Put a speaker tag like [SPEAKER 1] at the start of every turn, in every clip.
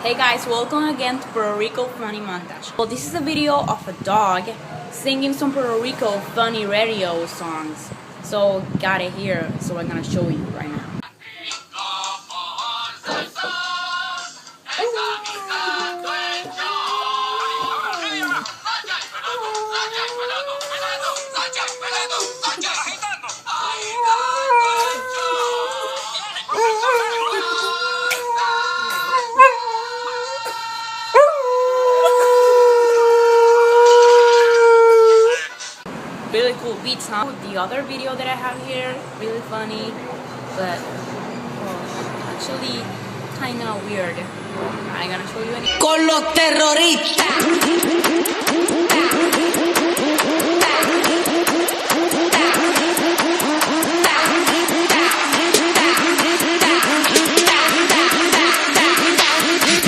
[SPEAKER 1] Hey guys, welcome again to Puerto Rico Funny Montage. Well, this is a video of a dog singing some Puerto Rico funny radio songs. So, got it here, so I'm gonna show you right now. Really cool beats, huh? The other video that I have here, really funny, but actually kinda weird. I'm gonna show you any.
[SPEAKER 2] Con los terroristas.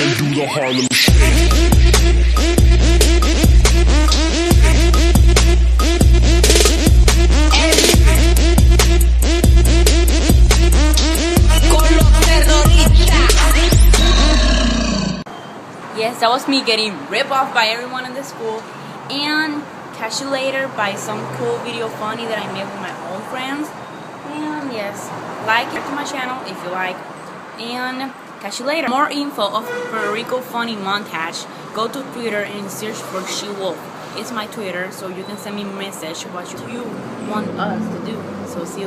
[SPEAKER 3] And do the Harlem Shake.
[SPEAKER 1] Yes, that was me getting ripped off by everyone in the school, and catch you later by some cool video funny that I made with my own friends. And yes, like it to my channel if you like, and catch you later. More info of Puerto Rico Funny Montage, go to Twitter and search for She Wolf. It's my Twitter, so you can send me a message what you want us to do. So see you.